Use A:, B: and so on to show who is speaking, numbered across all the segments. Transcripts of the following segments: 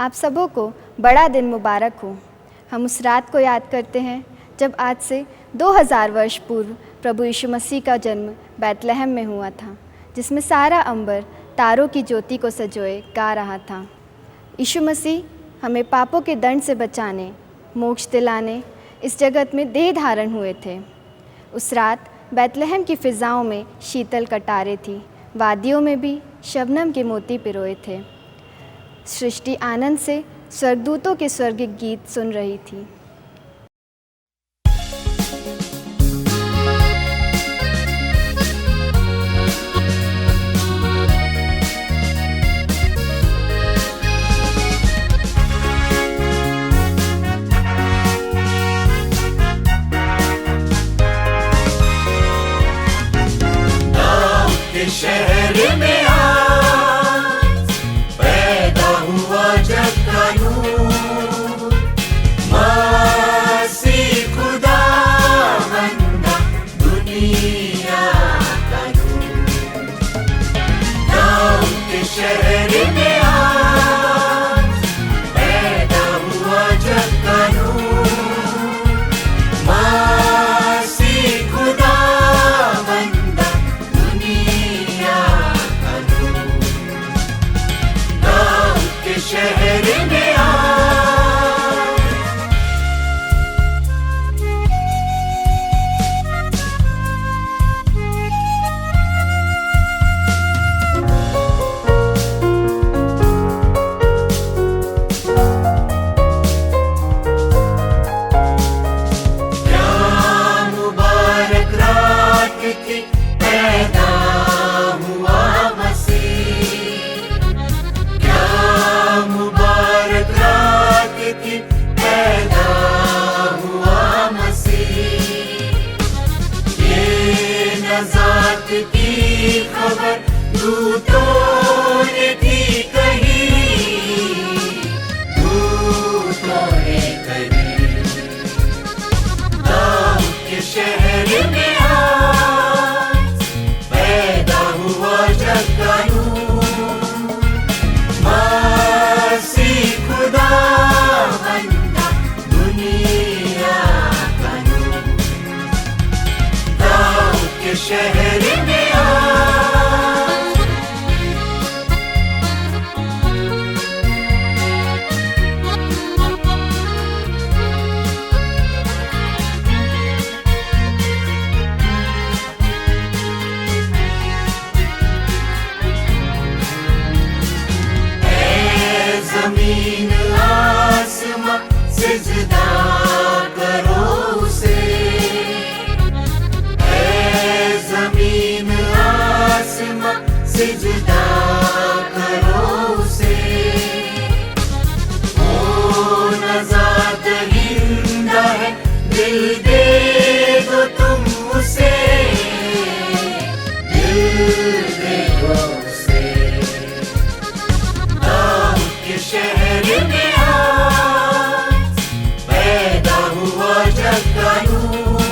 A: आप सबों को बड़ा दिन मुबारक हो। हम उस रात को याद करते हैं जब आज से 2000 वर्ष पूर्व प्रभु यीशु मसीह का जन्म बैतलहम में हुआ था, जिसमें सारा अंबर तारों की ज्योति को सजोए गा रहा था। यीशु मसीह हमें पापों के दंड से बचाने, मोक्ष दिलाने इस जगत में देह धारण हुए थे। उस रात बैतलहम की फ़िज़ाओं में शीतल कटारें थी, वादियों में भी शबनम के मोती पिरोए थे। सृष्टि आनंद से स्वर्गदूतों के स्वर्गिक गीत सुन रही थी।
B: शहर में आज पैदा हुआ जग का नूर, मसीह खुदा बंदा दुनिया का नूर। दाऊद के शहर में आज पैदा हुआ जग का नूर, मसीह खुदा बंदा दुनिया का नूर। दाऊद के शहर में आज मुबारक रात की पैदा हुआ मसीह, क्या मुबारक रात की पैदा हुआ मसीह। ये नजात की खबर दूतों ने थी कही, दूतों ने कही। दाऊद के शहर में आज पैदा हुआ जग का नूर, मसीह खुदा बंदा दुनिया का नूर। दाऊद के शहर में आज ज़मीन आसमां सिजदा करो उसे, ऐ ज़मीन आसमां सिजदा करो उसे। ओ नज़ात जिंदा है, दिल दे दो तुम उसे, दिल दे दो उसे। दाऊद के शहर में आज पैदा हुआ जग का नूर,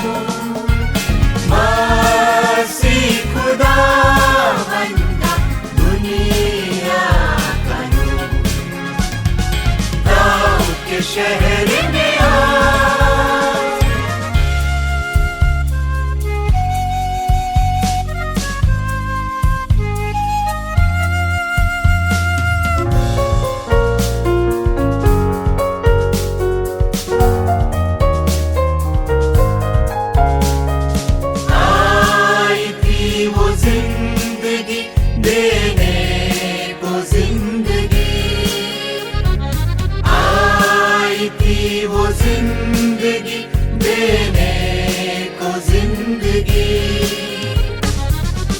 B: मसीह खुदा बंदा दुनिया का नूर। दाऊद के शहर में आज जिंदगी देने को जिंदगी आई थी, वो जिंदगी देने को जिंदगी।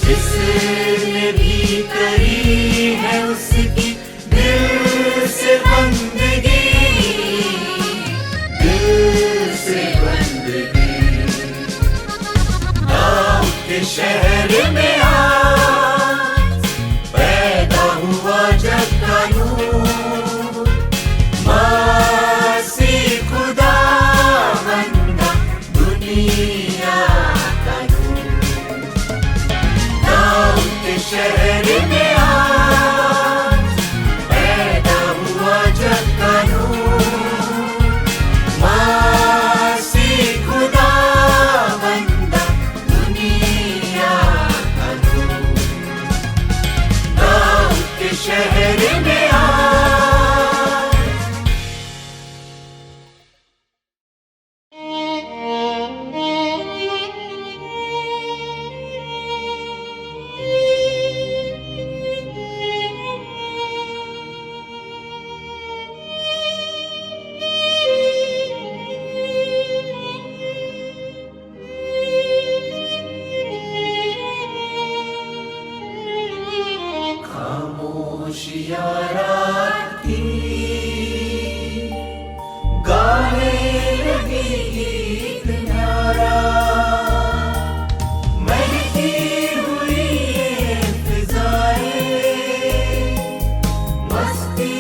B: जिसने भी करी है उसकी दिल से बंदगी, दिल से बंदगी। दाऊद के शहर में पैदा हुआ जग का नूर, मसीह खुदा बंदा दुनिया का नूर। दाऊद के शहर में शहर में आ। खामोशियाँ रात की गाने लगी गीत न्यारा, महकी हुई ये फिजाएं, मस्ती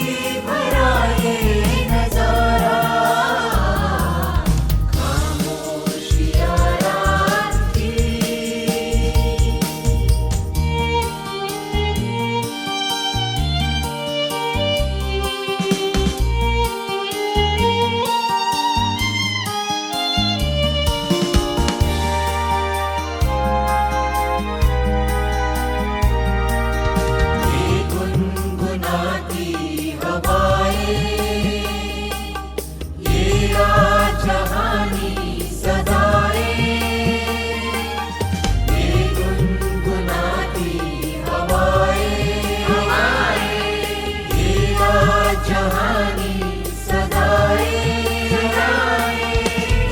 B: भरा ये नजारा। खामोशियाँ रात की गुनगुनाती हवाएं, ये राजहानी सदाएं, ये गुनगुनाती हवाएं, ये राजहानी सदाएं,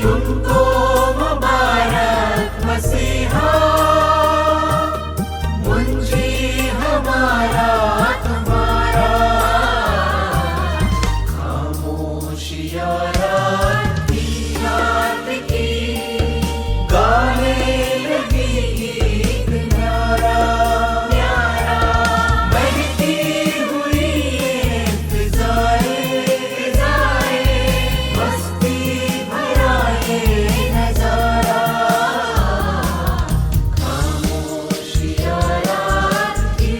B: तुमको मुबारक मसीहा, मुंजी हमारा तुम्हारा। खामोशियाँ रात की गाने लगी गीत न्यारा, महकी हुई ये फिजाएं, मस्ती भरा ये नजारा। खामोशियाँ रात की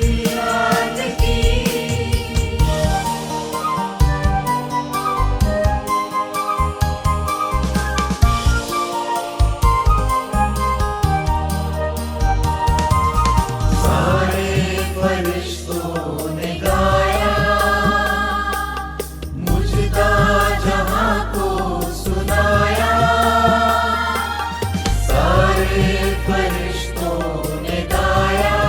B: सारे फरिश्तों ने गाया, मुझदा जहां को सुनाया। सारे फरिश्तों ने गाया,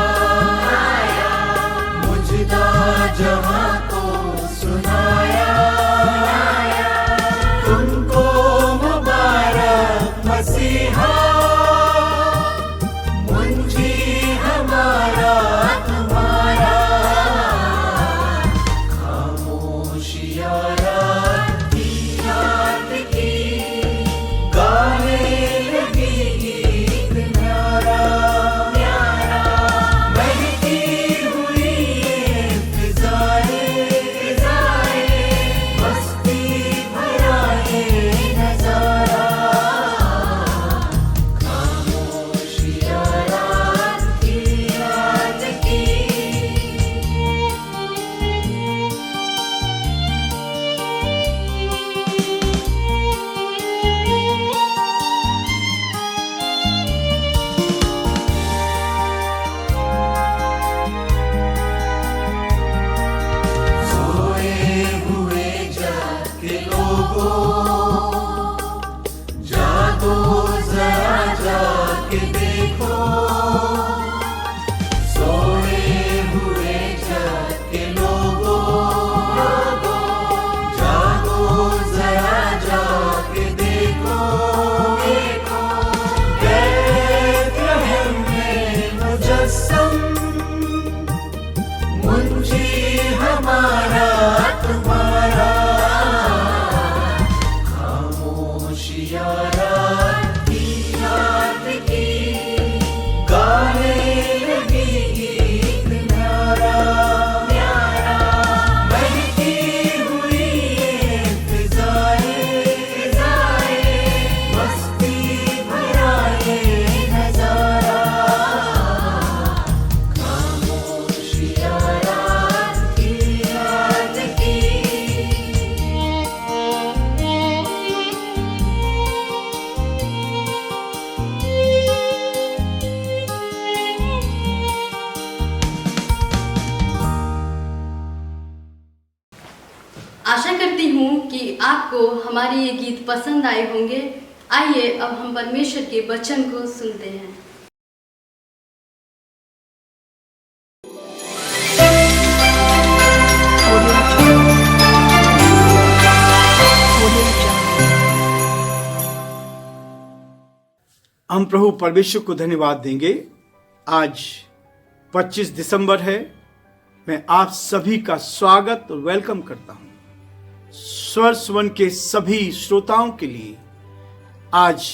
B: मुझदा जहां को सुनाया। तुमको मुबारक मसीहा, मुंजी हमारा तुम्हारा। खामोशियाँ रात की गाने लगी गीत न्यारा, महकी हुई ये फिजाएं, मस्ती भरा ये नजारा। खामोशियाँ रात की सोए हुए जग के लोगों, जागो जरा जाके देखो। सोए हुए जग के लोगों, जागो जरा जाके देखो। बैतलहम में मुजस्सम, मुंजी हमारा तुम्हारा। खामोशियाँ रात की गाने लगी गीत न्यारा, महकी हुई ये फिजाएं, मस्ती भरा ये नजारा। खामोशियाँ रात की
C: आशा करती हूँ कि आपको हमारे ये गीत पसंद आए होंगे। आइए अब हम परमेश्वर के वचन को सुनते हैं।
D: हम प्रभु परमेश्वर को धन्यवाद देंगे। आज 25 दिसंबर है। मैं आप सभी का स्वागत और वेलकम करता हूं। स्वर सुमन के सभी श्रोताओं के लिए आज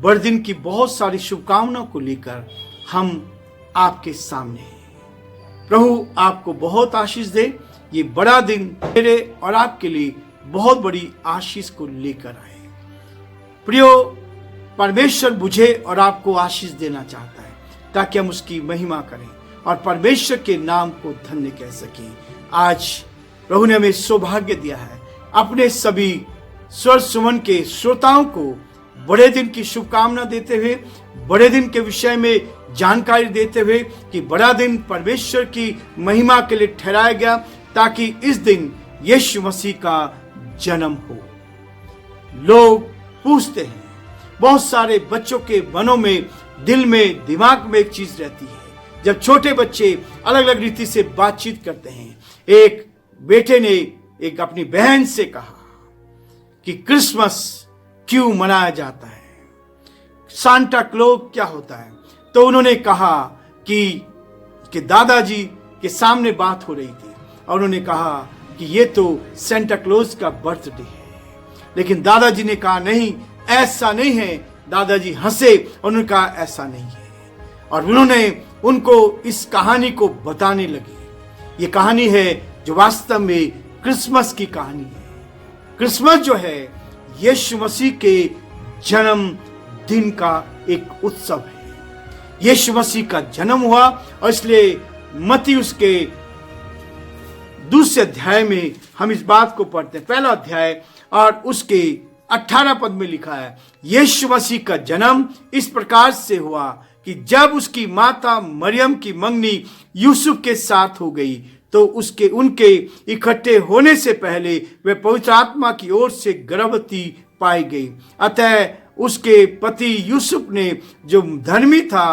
D: बड़दिन की बहुत सारी शुभकामनाओं को लेकर हम आपके सामने हैं। प्रभु आपको बहुत आशीष दे। ये बड़ा दिन मेरे और आपके लिए बहुत बड़ी आशीष को लेकर आए। प्रियो, परमेश्वर मुझे और आपको आशीष देना चाहता है ताकि हम उसकी महिमा करें और परमेश्वर के नाम को धन्य कह सकें। आज प्रभु ने हमें सौभाग्य दिया है अपने सभी स्वर सुमन के श्रोताओं को बड़े दिन की शुभकामना देते हुए, बड़े दिन के विषय में जानकारी देते हुए कि बड़ा दिन परमेश्वर की महिमा के लिए ठहराया गया ताकि इस दिन यीशु मसीह का जन्म हो। लोग पूछते हैं, बहुत सारे बच्चों के मनों में, दिल में, दिमाग में एक चीज रहती है। जब छोटे बच्चे अलग अलग रीति से बातचीत करते हैं। एक बेटे ने एक अपनी बहन से कहा कि क्रिसमस क्यों मनाया जाता है, सांता क्लॉज क्या होता है। तो उन्होंने कहा कि दादाजी के सामने बात हो रही थी और उन्होंने कहा कि ये तो सांता क्लॉज का बर्थडे है। लेकिन दादाजी ने कहा नहीं, ऐसा नहीं है। दादाजी हंसे और उन्होंने कहा ऐसा नहीं है। और उन्होंने उनको इस कहानी को बताने लगी। ये कहानी है जो वास्तव में क्रिसमस की कहानी है। क्रिसमस जो है यीशु मसीह के जन्म दिन का एक उत्सव है। यीशु मसीह का जन्म हुआ और इसलिए मत्ती उसके दूसरे अध्याय में हम इस बात को पढ़ते हैं। पहला अध्याय और उसके 18 पद में लिखा है, यीशु मसीह का जन्म इस प्रकार से हुआ कि जब उसकी माता मरियम की मंगनी यूसुफ के साथ हो गई तो उनके इकट्ठे होने से पहले वे पवित्र आत्मा की ओर से गर्भवती पाई गई। अतः उसके पति यूसुफ ने, जो धर्मी था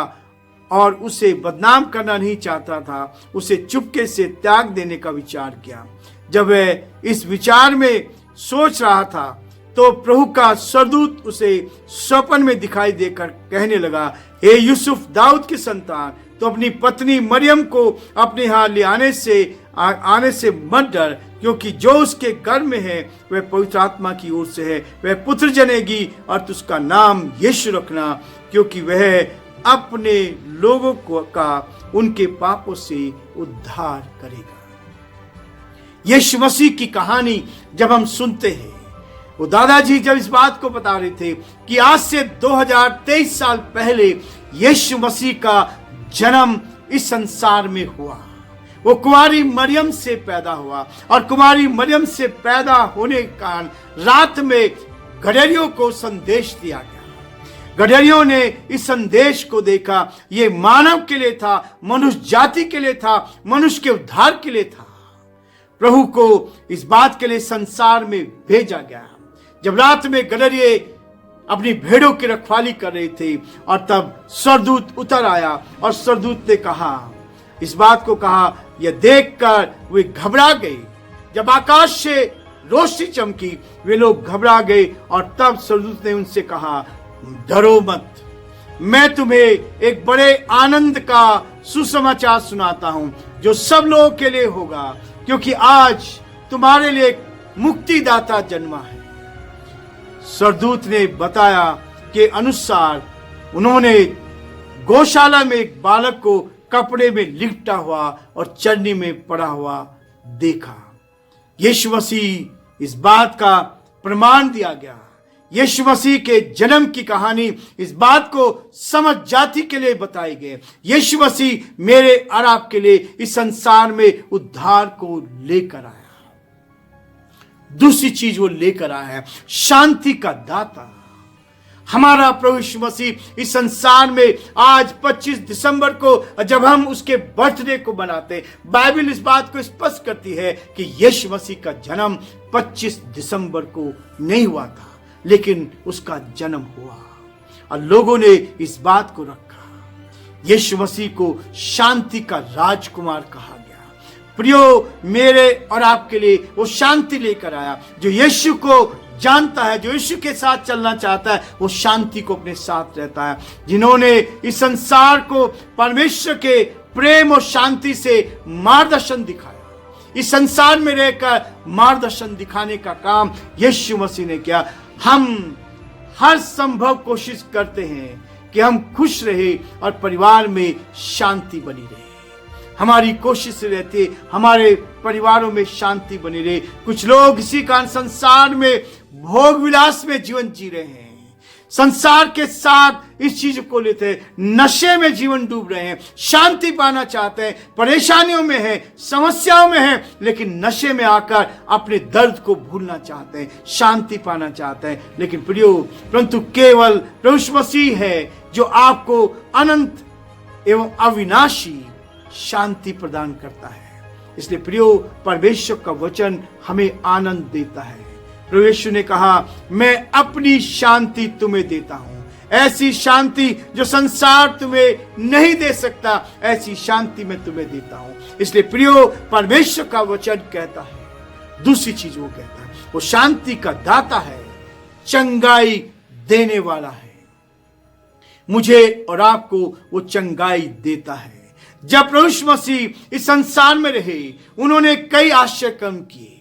D: और उसे बदनाम करना नहीं चाहता था, उसे चुपके से त्याग देने का विचार किया। जब वह इस विचार में सोच रहा था तो प्रभु का स्वर्गदूत उसे स्वप्न में दिखाई देकर कहने लगा, हे यूसुफ, दाऊद की संतान, तो अपनी पत्नी मरियम को अपने यहाँ ले आने से मत डर, क्योंकि जो उसके गर्भ में है वह पवित्र आत्मा की ओर से है। वह पुत्र जनेगी और उसका नाम यीशु रखना, क्योंकि वह अपने लोगों का उनके पापों से उद्धार करेगा। यीशु मसीह की कहानी जब हम सुनते हैं, वो दादाजी जब इस बात को बता रहे थे कि आज से 2023 साल पहले यीशु मसीह का जन्म इस संसार में हुआ। वो कुमारी मरियम से पैदा हुआ और कुमारी मरियम से पैदा होने के कारण रात में गडरियों को संदेश दिया गया। गडरियों ने इस संदेश को देखा। ये मानव के लिए था, मनुष्य जाति के लिए था, मनुष्य के उद्धार के लिए था। प्रभु को इस बात के लिए संसार में भेजा गया। जब रात में गडरिये अपनी भेड़ों की रखवाली कर रहे थे और तब स्वर्गदूत उतर आया और स्वर्गदूत ने कहा, इस बात को कहा, यह देखकर वे घबरा गए। जब आकाश से रोशनी चमकी वे लोग घबरा गए और तब स्वर्गदूत ने उनसे कहा, डरो मत, मैं तुम्हें एक बड़े आनंद का सुसमाचार सुनाता हूं जो सब लोगों के लिए होगा, क्योंकि आज तुम्हारे लिए एक मुक्तिदाता जन्मा है। स्वर्गदूत ने बताया के अनुसार उन्होंने गौशाला में एक बालक को कपड़े में लिपटा हुआ और चरनी में पड़ा हुआ देखा। यीशु मसीह इस बात का प्रमाण दिया गया। यीशु मसीह के जन्म की कहानी इस बात को समझ जाति के लिए बताई गई। यीशु मसीह मेरे और आपके लिए इस संसार में उद्धार को लेकर आया। दूसरी चीज वो लेकर आया है शांति का दाता। हमारा प्रभु यीशु मसीह इस संसार में आज 25 दिसंबर को जब हम उसके बर्थडे को मनाते हैं, बाइबल इस बात को स्पष्ट करती है कि यीशु मसीह का जन्म 25 दिसंबर को नहीं हुआ था, लेकिन उसका जन्म हुआ और लोगों ने इस बात को रखा। यीशु मसीह को शांति का राजकुमार कहा गया। प्रियो, मेरे और आपके लिए वो शांति लेकर आया। जो यीशु को जानता है, जो यीशु के साथ चलना चाहता है, वो शांति को अपने साथ रहता है। जिन्होंने इस संसार को परमेश्वर के प्रेम और शांति से मार्गदर्शन दिखाया, इस संसार में रहकर मार्गदर्शन दिखाने का काम यीशु मसीह ने किया। हम हर संभव कोशिश करते हैं कि हम खुश रहे और परिवार में शांति बनी रहे। हमारी कोशिश रहती है हमारे परिवारों में शांति बनी रहे। कुछ लोग इसी कारण संसार में भोग विलास में जीवन जी रहे हैं, संसार के साथ इस चीज को लेते हैं, नशे में जीवन डूब रहे हैं, शांति पाना चाहते हैं, परेशानियों में है, समस्याओं में है, लेकिन नशे में आकर अपने दर्द को भूलना चाहते हैं, शांति पाना चाहते हैं। लेकिन प्रियो, परंतु केवल प्रभु यीशु मसीह है जो आपको अनंत एवं अविनाशी शांति प्रदान करता है। इसलिए प्रियो, परमेश्वर का वचन हमें आनंद देता है। प्रभु यीशु ने कहा, मैं अपनी शांति तुम्हें देता हूं, ऐसी शांति जो संसार तुम्हें नहीं दे सकता, ऐसी शांति मैं तुम्हें देता हूं। इसलिए प्रियो, परमेश्वर का वचन कहता है, दूसरी चीज वो कहता है, वो शांति का दाता है, चंगाई देने वाला है। मुझे और आपको वो चंगाई देता है। जब प्रभु यीशु मसीह इस संसार में रहे, उन्होंने कई आश्चर्य कर्म किए।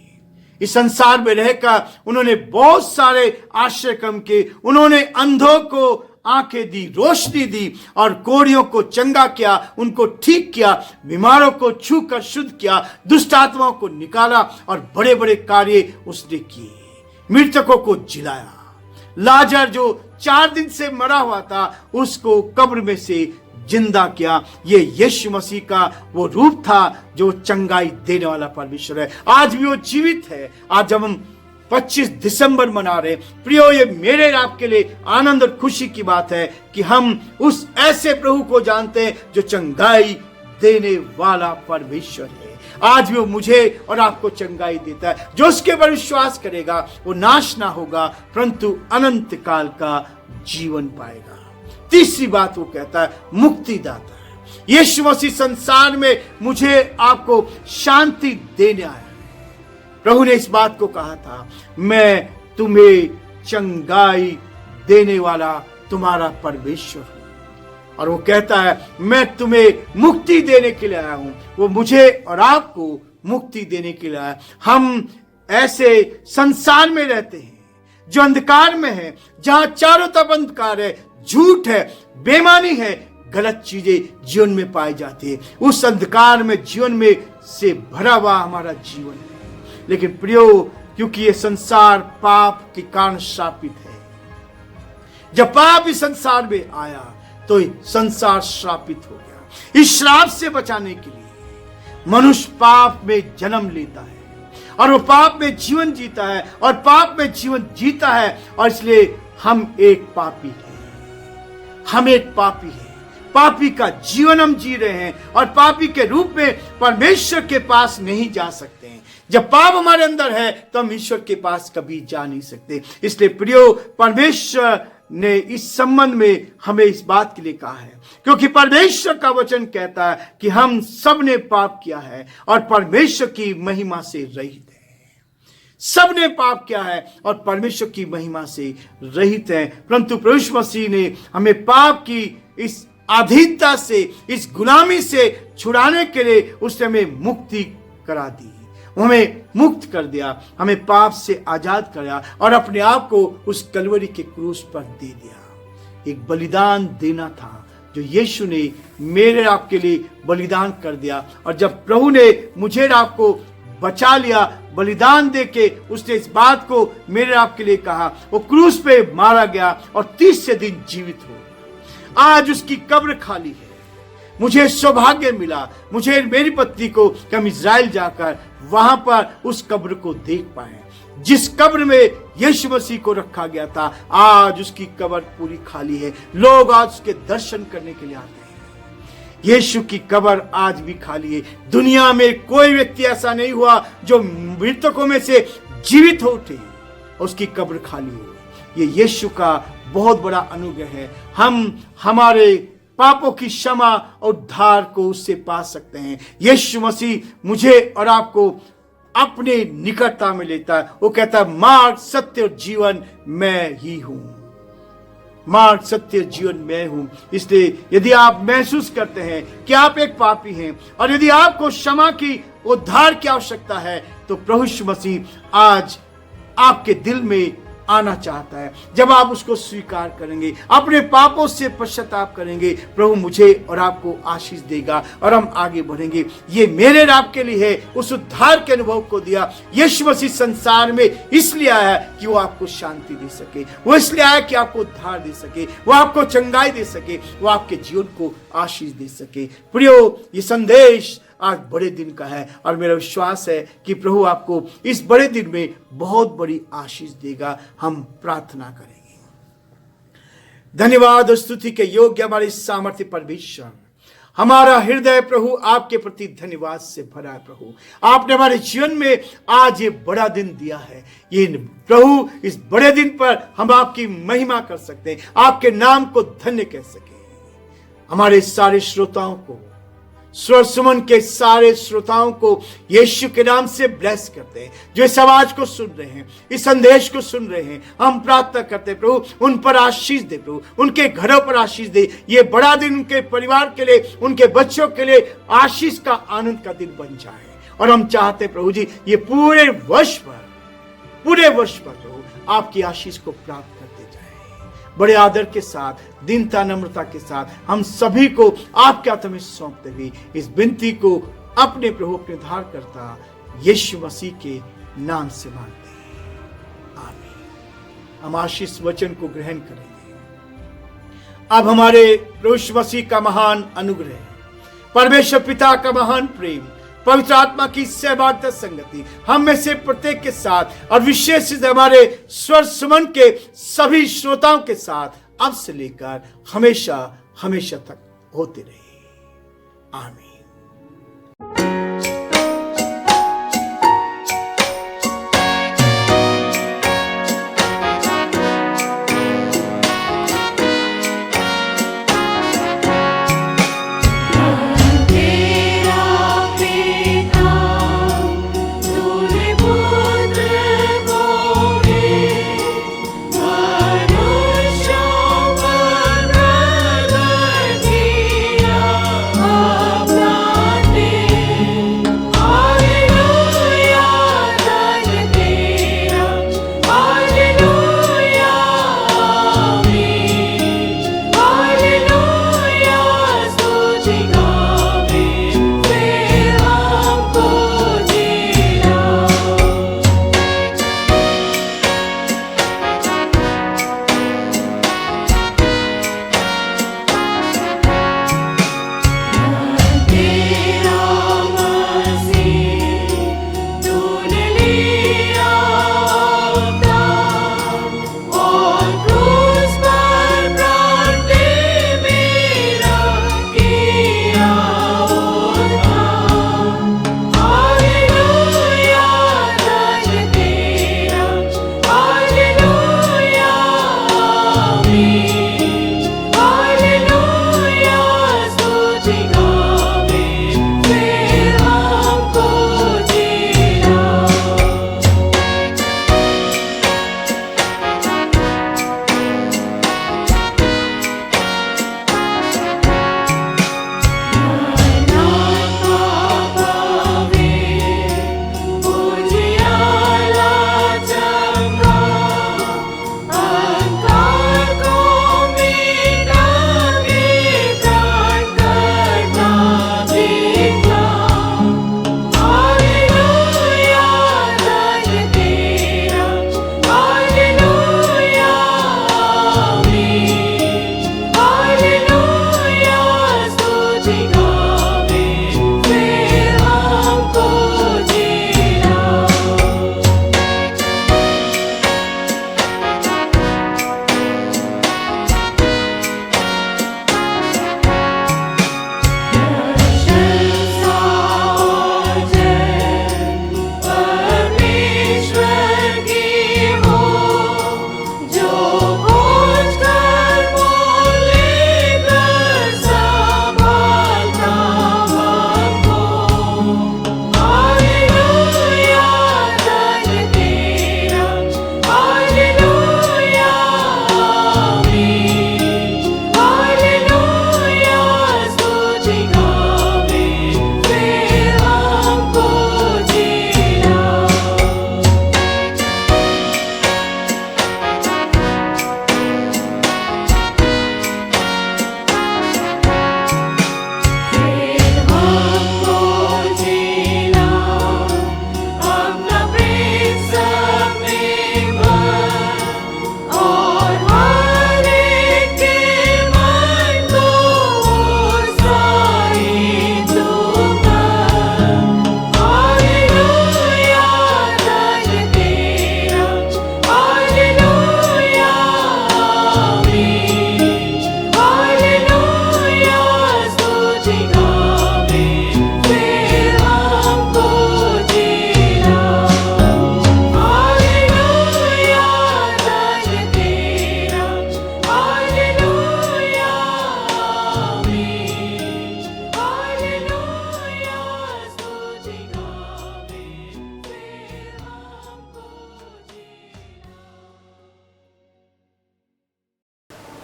D: इस संसार में रहकर उन्होंने बहुत सारे आश्चर्य कर्म किए। उन्होंने अंधों को आंखें दी, रोशनी दी, और कोढ़ियों को चंगा किया, उनको ठीक किया, बीमारों को छू कर शुद्ध किया, दुष्ट आत्माओं को निकाला और बड़े बड़े कार्य उसने किए। मृतकों को जिलाया। लाजर जो 4 दिन से मरा हुआ था, उसको कब्र में से जिंदा किया। ये यीशु मसीह का वो रूप था जो चंगाई देने वाला परमेश्वर है। आज भी वो जीवित है। आज जब हम 25 दिसंबर मना रहे, प्रियो, ये मेरे आपके लिए आनंद और खुशी की बात है कि हम उस ऐसे प्रभु को जानते हैं जो चंगाई देने वाला परमेश्वर है। आज भी वो मुझे और आपको चंगाई देता है। जो उसके पर विश्वास करेगा वो नाश ना होगा, परंतु अनंत काल का जीवन पाएगा। तीसरी बात वो कहता है, मुक्तिदाता है। यीशु मसीह संसार में मुझे आपको शांति देने आया है। प्रभु ने इस बात को कहा था, मैं तुम्हें चंगाई देने वाला तुम्हारा परमेश्वर हूं। और वो कहता है, मैं तुम्हें मुक्ति देने के लिए आया हूं। वो मुझे और आपको मुक्ति देने के लिए आया। हम ऐसे संसार में रहते हैं जो अंधकार में है, जहां चारों तरफ अंधकार है, झूठ है, बेईमानी है, गलत चीजें जीवन में पाई जाती है। उस अंधकार में जीवन में से भरा हुआ हमारा जीवन है। लेकिन प्रियो, क्योंकि ये संसार पाप के कारण श्रापित है, जब पाप इस संसार में आया तो संसार श्रापित हो गया। इस श्राप से बचाने के लिए मनुष्य पाप में जन्म लेता है और वो पाप में जीवन जीता है और पाप में जीवन जीता है। और इसलिए हम एक पापी हैं। हम एक पापी हैं। पापी का जीवन हम जी रहे हैं और पापी के रूप में परमेश्वर के पास नहीं जा सकते हैं। जब पाप हमारे अंदर है तो हम ईश्वर के पास कभी जा नहीं सकते। इसलिए प्रियो, परमेश्वर ने इस संबंध में हमें इस बात के लिए कहा है, क्योंकि परमेश्वर का वचन कहता है कि हम सब ने पाप किया है और परमेश्वर की महिमा से रहित है। सब ने पाप किया है और परमेश्वर की महिमा से रहित है। परंतु प्रभु यीशु मसीह ने हमें पाप की इस अधीनता से, इस गुलामी से छुड़ाने के लिए उसने हमें मुक्ति करा दी। हमें मुक्त कर दिया, हमें पाप से आजाद कर दिया और अपने आप को उस कलवरी के क्रूस पर दे दिया। एक बलिदान देना था जो यीशु ने मेरे आपके लिए बलिदान कर दिया। और जब प्रभु ने मुझे आपको बचा लिया, बलिदान देके उसने इस बात को मेरे आपके लिए कहा। वो क्रूस पे मारा गया और 30 दिन जीवित हो। आज उसकी कब्र खाली है। मुझे सौभाग्य मिला, मुझे मेरी पत्नी को कि हम इजराइल जाकर वहां पर उस कब्र को देख पाए। जिस कब्र में यीशु मसीह को रखा गया था, आज उसकी कब्र पूरी खाली है। लोग आज उसके दर्शन करने के लिए आते हैं। यीशु की कब्र आज भी खाली है। दुनिया में कोई व्यक्ति ऐसा नहीं हुआ जो मृतकों में से जीवित हो उठे, उसकी कब्र खाली हो। ये यीशु का बहुत बड़ा अनुग्रह है। हम हमारे पापों की क्षमा और उद्धार को उससे पा सकते हैं। यीशु मसीह मुझे और आपको अपने निकटता में लेता है। वो कहता है, मार्ग, सत्य और जीवन मैं ही हूं। मार्ग, सत्य, जीवन मैं हूं। इसलिए यदि आप महसूस करते हैं कि आप एक पापी हैं और यदि आपको क्षमा की, उद्धार की आवश्यकता है, तो प्रभु यीशु मसीह आज आपके दिल में आना चाहता है। जब आप उसको स्वीकार करेंगे, अपने पापों से पश्चाताप करेंगे, प्रभु मुझे और आपको आशीष देगा और हम आगे बढ़ेंगे। ये मेरे और आपके लिए है। उस उद्धार के अनुभव को दिया यीशु मसीह संसार में इसलिए आया है कि वो आपको शांति दे सके। वो इसलिए आया कि आपको उद्धार दे सके, वो आपको चंगाई दे सके, वो आपके जीवन को आशीष दे सके। प्रियो, ये संदेश आज बड़े दिन का है और मेरा विश्वास है कि प्रभु आपको इस बड़े दिन में बहुत बड़ी आशीष देगा। हम प्रार्थना करेंगे। धन्यवाद और स्तुति के योग्य हमारे सामर्थ्य परमेश्वर, हमारा हृदय प्रभु आपके प्रति धन्यवाद से भरा है। प्रभु, आपने हमारे जीवन में आज ये बड़ा दिन दिया है। ये प्रभु, इस बड़े दिन पर हम आपकी महिमा कर सकते हैं, आपके नाम को धन्य कह सके। हमारे सारे श्रोताओं को, स्वर सुमन के सारे श्रोताओं को यीशु के नाम से ब्लेस करते हैं। जो इस आवाज को सुन रहे हैं, इस संदेश को सुन रहे हैं, हम प्रार्थना करते हैं प्रभु उन पर आशीष दे, प्रभु उनके घरों पर आशीष दे। ये बड़ा दिन उनके परिवार के लिए, उनके बच्चों के लिए आशीष का, आनंद का दिन बन जाए। और हम चाहते हैं प्रभु जी, ये पूरे वर्ष पर प्रभु आपकी आशीष को प्राप्त करते जाए। बड़े आदर के साथ, दीनता, नम्रता के साथ हम सभी को आपके हाथों में सौंपते हुए इस विनती को अपने प्रभु, अपने उद्धारकर्ता यीशु मसीह के नाम से मांगते हैं, आमीन। हम आशीष वचन को ग्रहण करेंगे। अब हमारे प्रभु यीशु मसीह का महान अनुग्रह, परमेश्वर पिता का महान प्रेम, पवित्र आत्मा की सहभागिता संगति हम में से प्रत्येक के साथ और विशेष हमारे स्वर सुमन के सभी श्रोताओं के साथ अब से लेकर हमेशा हमेशा तक होते रहे, आमीन।
B: Amen.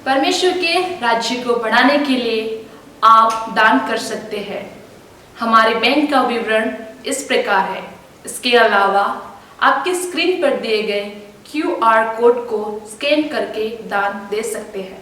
E: परमेश्वर के राज्य को बढ़ाने के लिए आप दान कर सकते हैं। हमारे बैंक का विवरण इस प्रकार है। इसके अलावा आपकी स्क्रीन पर दिए गए QR कोड को स्कैन करके दान दे सकते हैं।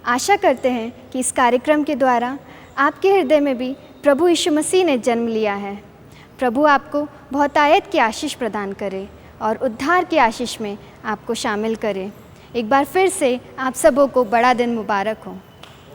A: आशा करते हैं कि इस कार्यक्रम के द्वारा आपके हृदय में भी प्रभु यीशु मसीह ने जन्म लिया है। प्रभु आपको बहुतायत की आशीष प्रदान करे और उद्धार की आशीष में आपको शामिल करे। एक बार फिर से आप सबों को बड़ा दिन मुबारक हो।